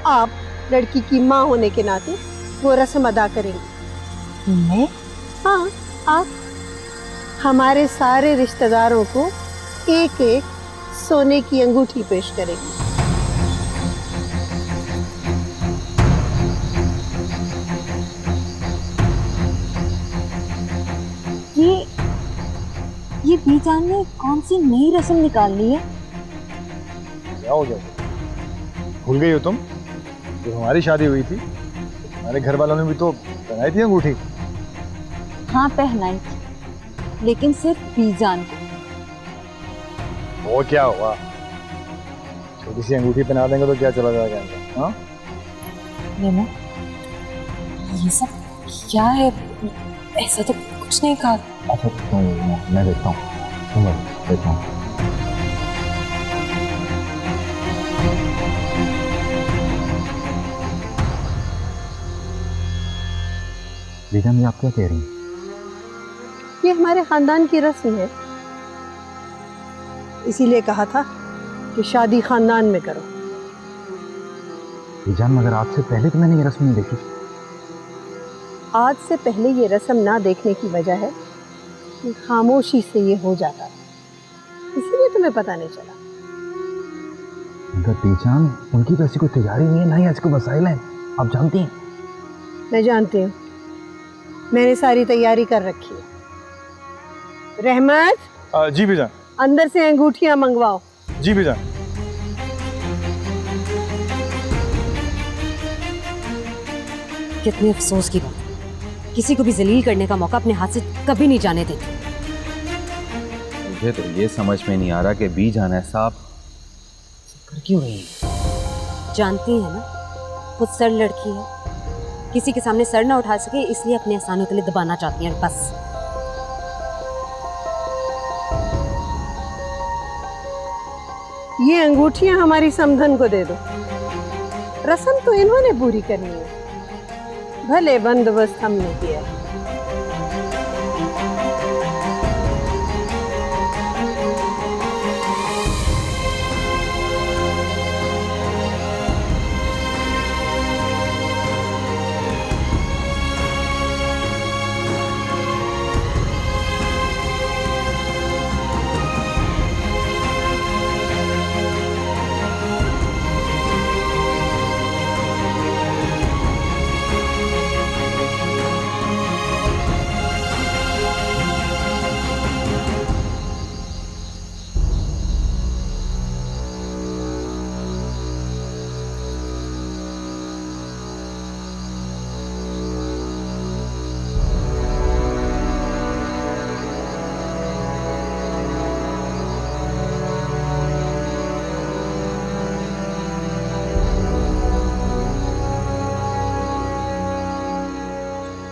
आप लड़की की माँ होने के नाते वो रस्म अदा करेंगे। मैं? हाँ, आप हमारे सारे रिश्तेदारों को एक एक सोने की अंगूठी पेश करेंगे। ये बीजान ने कौन सी नई रस्म निकाल ली है? क्या हो गया? भूल गई हो तुम? जब हमारी शादी हुई थी हमारे घर वालों ने भी तो पहनाई थी अंगूठी। हाँ पहनाई थी, लेकिन सिर्फ बीजान को। वो क्या हुआ, छोटी सी अंगूठी पहना देंगे तो क्या चला जाएगा इनका? हाँ नीमू, ये सब क्या है? ऐसा तो कुछ नहीं कहा। अच्छा तुम, मैं देखता हूँ, तुम देखता हूँ। बीजान, ये आप क्या कह रही हैं? ये हमारे खानदान की रस्म है, इसीलिए कहा था कि शादी खानदान में करो। बीजान, मगर आज से पहले तो मैंने ये रस्म नहीं देखी। आज से पहले ये रस्म ना देखने की वजह है कि खामोशी से ये हो जाता है, इसीलिए तुम्हें पता नहीं चला। मगर बीजान, उनकी तो ऐसी कोई तैयारी नहीं है, ना ही आज को वसाइल है, आप जानती हैं। मैं जानती हूँ, मैंने सारी तैयारी कर रखी है। रहमत, जी बीजान। अंदर से अंगूठियां मंगवाओ। जी बीजान। कितने अफसोस की बात, किसी को भी जलील करने का मौका अपने हाथ से कभी नहीं जाने देते। मुझे तो ये समझ में नहीं आ रहा कि बीजान ऐसा कर क्यों रही है। जानती है ना, खुद सर लड़की है, किसी के सामने सर ना उठा सके इसलिए अपने एहसानों के लिए दबाना चाहती है बस। ये अंगूठियां हमारी समधन को दे दो, रस्म तो इन्होंने पूरी करनी है, भले बंदोबस्त हमने किया है।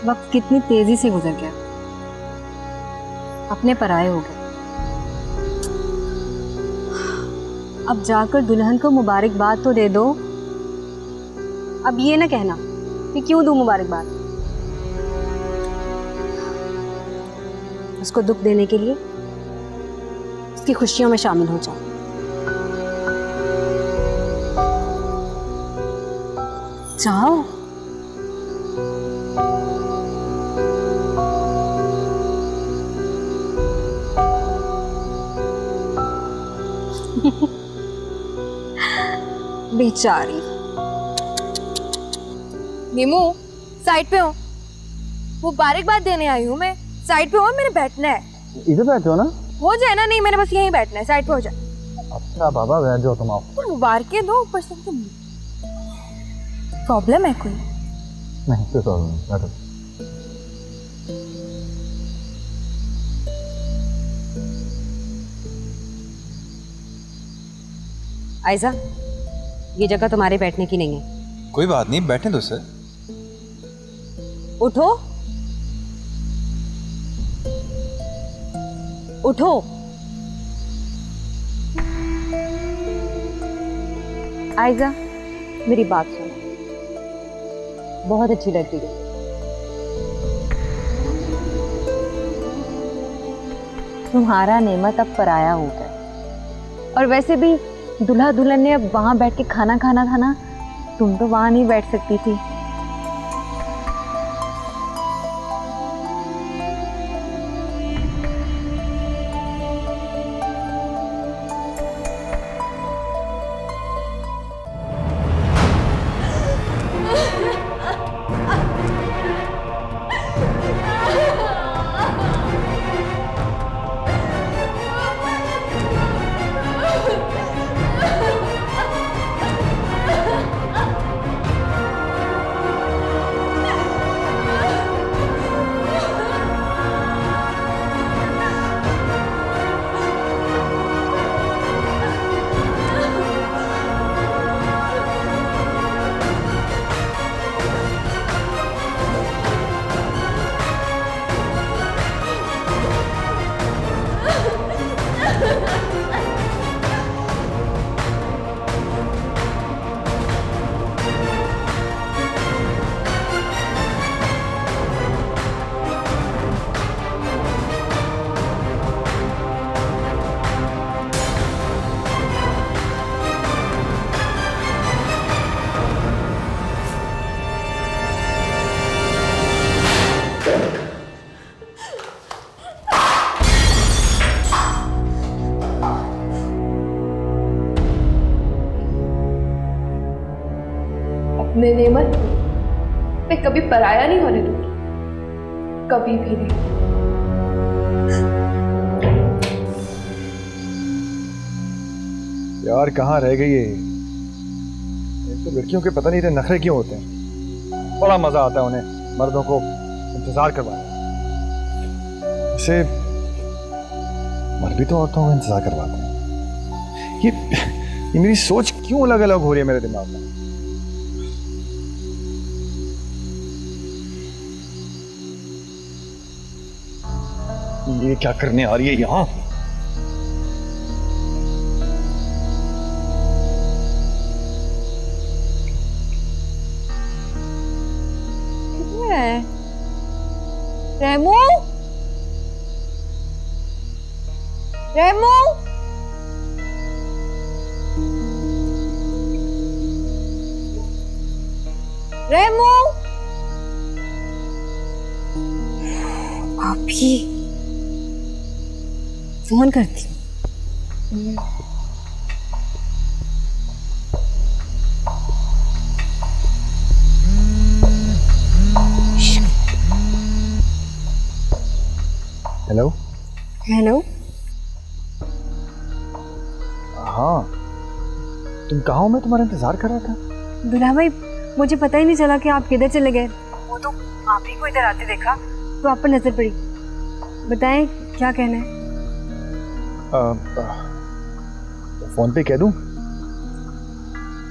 वक्त कितनी तेजी से गुजर गया, अपने पराये हो गए। अब जाकर दुल्हन को मुबारकबाद तो दे दो। अब ये ना कहना कि क्यों दूं मुबारकबाद। उसको दुख देने के लिए उसकी खुशियों में शामिल हो जाओ। जाओ। बेचारी। नीमू, साइड पे हो, मुबारकबाद देने आई हूँ मैं। साइड पे हो, मेरे बैठना है। इधर बैठे हो ना? हो जाए ना। नहीं, मैंने बस यहीं बैठना है, साइड पे हो जाए। अच्छा बाबा, बैठ जाओ तुम। आओ। तो मुबारकें दो, ऊपर से प्रॉब्लम है कोई? नहीं कोई प्रॉब्लम नहीं, बैठो। आयजा, ये जगह तुम्हारे बैठने की नहीं है। कोई बात नहीं, बैठे तो सर। उठो उठो। आयजा, मेरी बात सुनो, बहुत अच्छी लड़की है। तुम्हारा नेमत अब पराया हो गया, और वैसे भी दूल्हा दुल्हन ने अब वहां बैठ के खाना खाना था ना, तुम तो वहां नहीं बैठ सकती थी। अपने नेमत मैं कभी पराया नहीं होने दूंगी, कभी भी नहीं। यार कहाँ रह गई है ये? एक तो लड़कियों के पता नहीं इतने नखरे क्यों होते हैं, बड़ा मजा आता है उन्हें मर्दों को इंतजार करवाने। इसे मर्द भी तो औरतों को इंतजार करवाते हैं। ये मेरी सोच क्यों अलग अलग हो रही है मेरे दिमाग में? ये क्या करने आ रही है यहाँ? रेमो, रेमो, रेमो, अभी फोन करती हूँ। हेलो। हेलो। हाँ, तुम कहाँ हो? मैं तुम्हारा इंतजार कर रहा था। दुल्हा भाई, मुझे पता ही नहीं चला कि आप किधर चले गए। वो तो आप ही को इधर आते देखा तो आप पर नजर पड़ी। बताएं क्या कहना है? फोन पे कह दूं?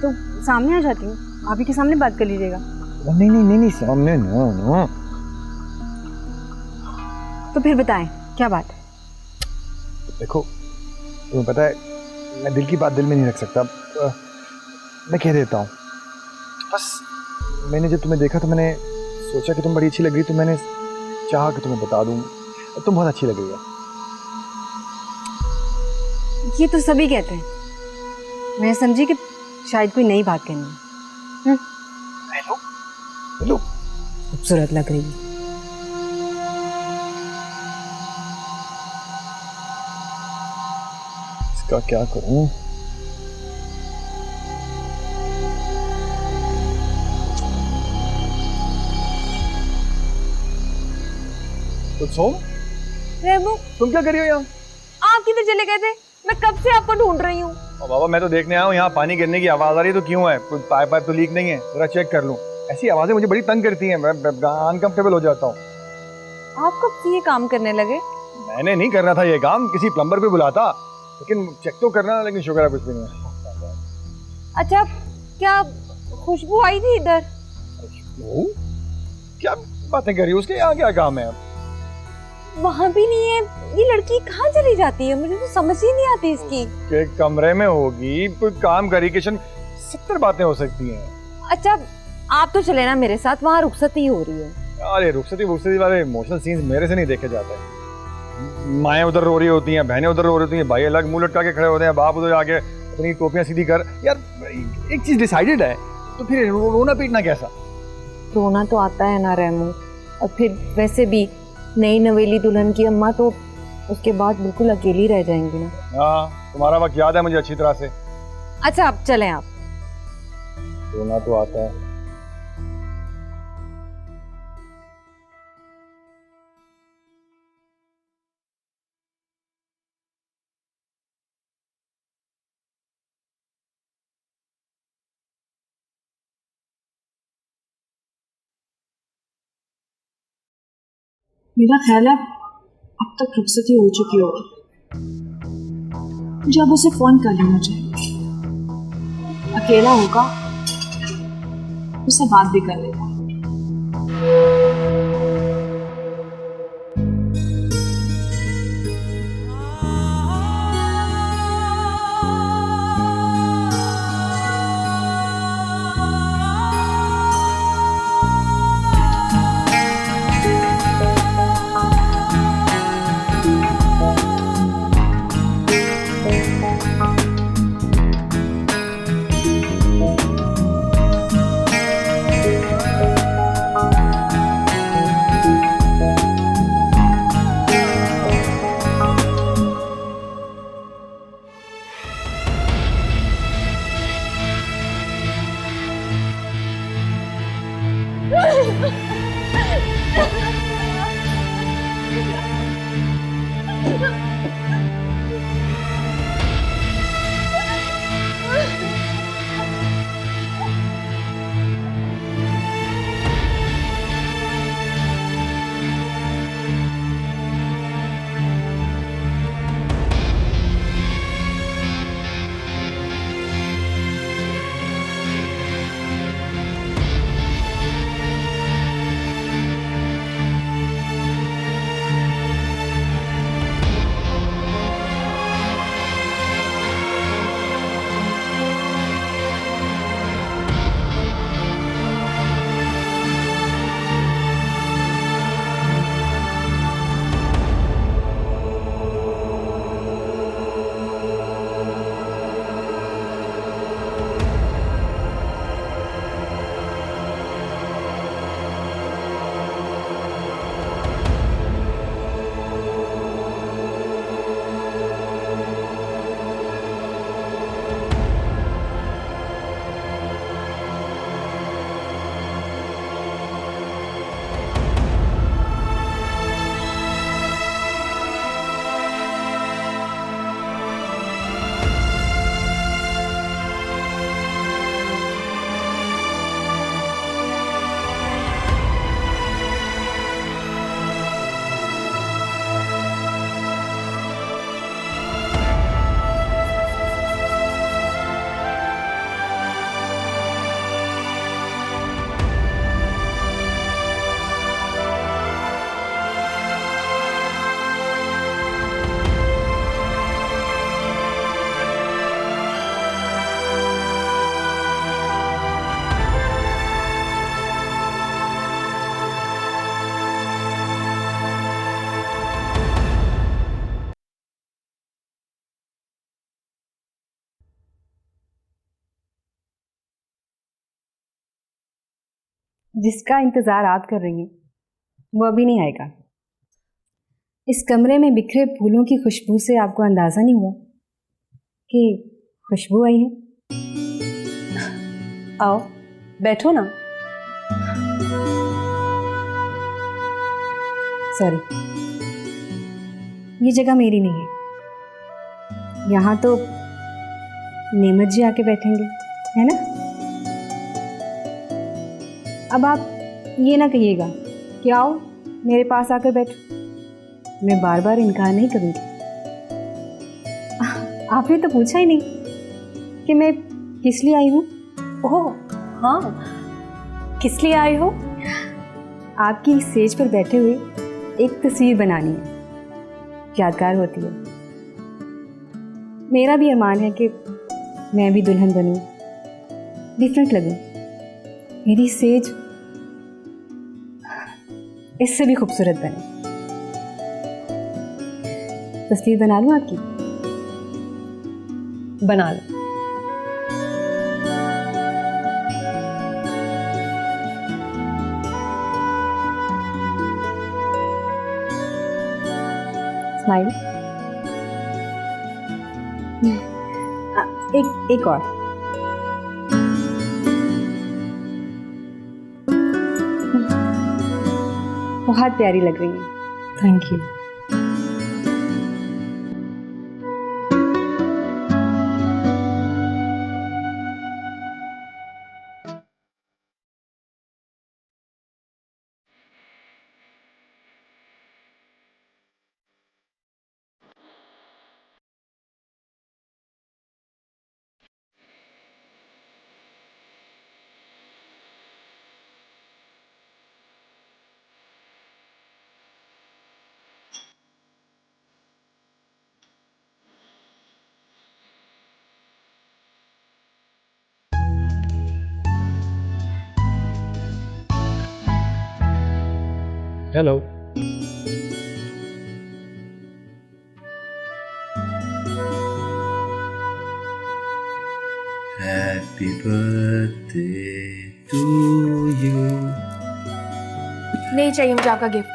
तो सामने आ जाती हूँ, आप ही के सामने बात कर लीजिएगा। नहीं नहीं नहीं नहीं, सामने नो नो। तो फिर बताएं क्या बात है? देखो, तुम्हें पता है मैं दिल की बात दिल में नहीं रख सकता। मैं कह देता हूँ। बस मैंने जब तुम्हें देखा तो मैंने सोचा कि तुम बड़ी अच्छी लग रही, तो मैंने चाहा कि तुम्हें बता दूँ तुम बहुत अच्छी लग रही है। ये तो सभी कहते हैं। मैं समझी कि शायद कोई नई बात कहनी है। Hello hello. खूबसूरत लग रही है। इसका क्या करूं? कुलसुम, रेमो, तुम क्या कर रही हो यहाँ? आप किधर चले गए थे? मैं कब से आपको ढूंढ रही हूँ। बाबा मैं तो देखने आया हूँ, यहाँ पानी गिरने की आवाज आ रही है, तो क्यों है? कोई पाइप पाइप तो लीक नहीं है? जरा चेक कर लूं। ऐसी आवाजें मुझे बड़ी तंग करती हैं, मैं अनकंफर्टेबल हो जाता हूँ। आप कब से ये काम करने लगे? मैंने नहीं करना था ये काम, किसी प्लम्बर को बुलाता, लेकिन चेक तो करना, लेकिन शुक्र है कुछ भी नहीं है। अच्छा, क्या खुशबू आई थी इधर? वो क्या बातें कर रही हो? उसके यहाँ क्या काम है? वहाँ भी नहीं है। ये लड़की कहाँ चली जाती है? मुझे तो समझ ही नहीं आती इसकी। के कमरे में होगी, कोई काम करी, किशन 70 बातें हो सकती हैं। अच्छा, आप तो चले ना मेरे साथ, वहाँ रुखसती हो रही है। अरे रुखसती वाले इमोशनल सीन्स मेरे से नहीं देखे जाते। माएँ उधर रो रही होती हैं, बहनें उधर रो रही होती हैं, भाई अलग मुंह लटका के खड़े होते हैं, बाप उधर आके अपनी टोपियां सीधी कर। यार एक चीज डिसाइडेड है तो फिर रोना पीटना कैसा? रोना तो आता है ना रेमो, और फिर वैसे भी नई नवेली दुल्हन की अम्मा तो उसके बाद बिल्कुल अकेली रह जाएंगी ना। हाँ, तुम्हारा वक्त याद है मुझे अच्छी तरह से। अच्छा अब चलें आप। रोना तो आता है। मेरा ख्याल है अब तक रुखसती हो चुकी होगी। मुझे अब उसे फोन कर लेना चाहिए। अकेला होगा, उससे बात भी कर लेगा। जिसका इंतजार आप कर रही हैं वो अभी नहीं आएगा। इस कमरे में बिखरे फूलों की खुशबू से आपको अंदाजा नहीं हुआ कि खुशबू आई है? आओ बैठो ना। सॉरी, ये जगह मेरी नहीं है। यहाँ तो नेमत जी आके बैठेंगे, है ना? अब आप ये ना कहिएगा कि आओ मेरे पास आकर बैठो। मैं बार बार इनकार नहीं करूँगी। आपने तो पूछा ही नहीं कि मैं किस लिए आई हूँ। ओह हाँ, किस लिए आए हो? आपकी सेज पर बैठे हुए एक तस्वीर बनानी है, यादगार होती है। मेरा भी अरमान है कि मैं भी दुल्हन बनूं, डिफरेंट लगूं। मेरी सेज इससे भी खूबसूरत बने। तस्वीर बना लूं आपकी? बना लो। स्माइल। एक और। बहुत प्यारी लग रही है। Thank you. Hello. Happy birthday to you. नहीं चाहिए मुझे आपका गिफ्ट।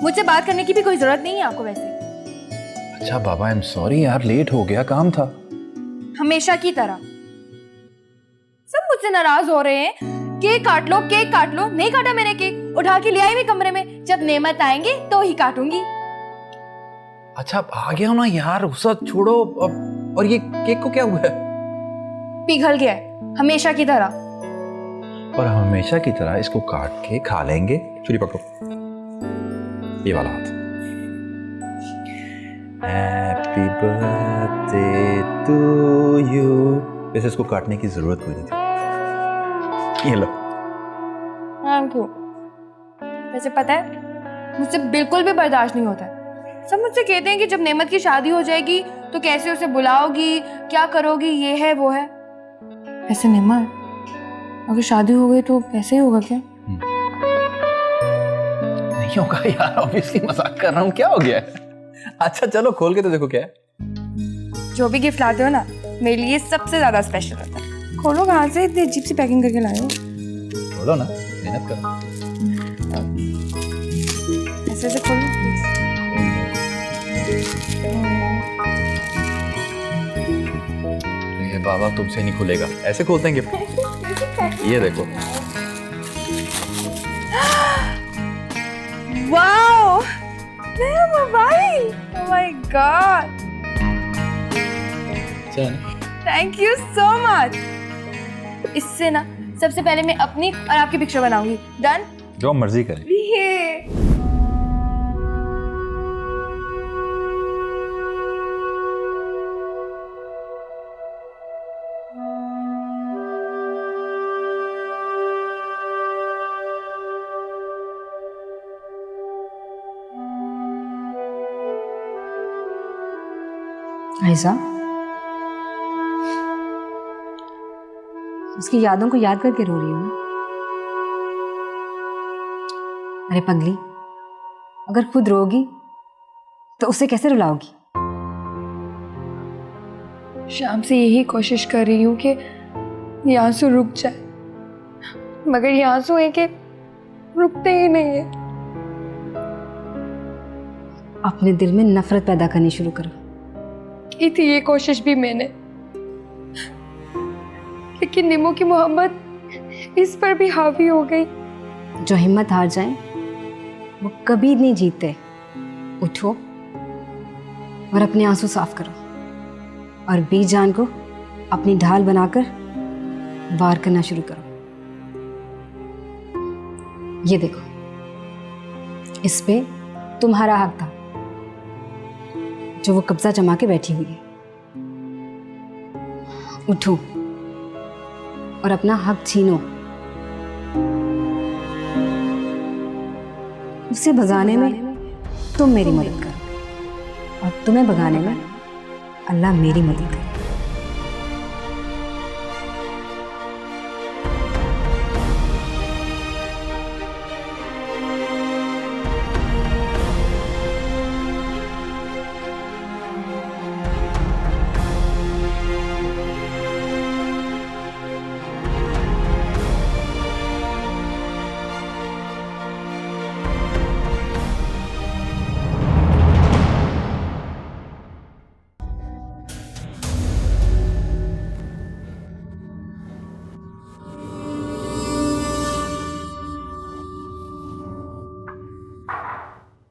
मुझसे बात करने की भी कोई जरूरत नहीं है आपको वैसे। अच्छा बाबा, आई एम सॉरी यार, लेट हो गया, काम था। हमेशा की तरह सब मुझसे नाराज हो रहे हैं। केक काट लो, केक काट लो। नहीं काटा मैंने केक, उठा के ले आई भी कमरे में। जब नेमत आएंगे तो ही काटूंगी। अच्छा आ गया ना यार, गुस्सा छोड़ो। और ये केक को क्या हुआ है? पिघल गया है हमेशा की तरह। और हम हमेशा की तरह इसको काट के खा लेंगे। छुरी पकड़ो, ये वाला हाथ। Happy birthday to you. वैसे इसको काटने की जरूरत कोई नहीं थी। ये लो। Thank you. वैसे पता है मुझसे बिल्कुल भी बर्दाश्त नहीं होता है। सब मुझसे कहते हैं कि जब नेमत की शादी हो जाएगी तो कैसे उसे बुलाओगी, क्या करोगी, ये है वो है। ऐसे नेमत अगर शादी हो गई तो ऐसे ही होगा क्या? नहीं होगा यार, ऑब्वियसली मजाक कर रहा हूँ। क्या हो गया है? अच्छा चलो खोल के तो देखो क्या है। जो भी गिफ्ट लाते हो ना मेरे लिए सबसे ज्यादा स्पेशल होता है। खोलो, कहाँ से इतनी अजीब सी पैकिंग करके लाए हो? खोलो ना, मेहनत करो। ऐसे से खोलो प्लीज। ये बाबा तुमसे नहीं खुलेगा, ऐसे खोलते हैं गिफ्ट। ये देखो। वाओ, नया mobile. Oh my God, thank you so much. इससे ना सबसे पहले मैं अपनी और आपकी पिक्चर बनाऊंगी। डन? जो मर्जी करें। आयशा, उसकी यादों को याद करके रो रही हूँ। अरे पगली, अगर खुद रोगी तो उसे कैसे रुलाओगी? शाम से यही कोशिश कर रही हूँ कि ये आंसू रुक जाए, मगर ये आंसू है कि रुकते ही नहीं है। अपने दिल में नफरत पैदा करनी शुरू करो। की थी ये कोशिश भी मैंने, लेकिन निमो की मोहब्बत इस पर भी हावी हो गई। जो हिम्मत हार जाए वो कभी नहीं जीतते। उठो और अपने आंसू साफ करो और बीजान को अपनी ढाल बनाकर वार करना शुरू करो। ये देखो, इस पे तुम्हारा हक था जो वो कब्जा जमा के बैठी हुई है। उठो और अपना हक छीनो। उसे भगाने में तुम मेरी मदद करो और तुम्हें भगाने में अल्लाह मेरी मदद करे।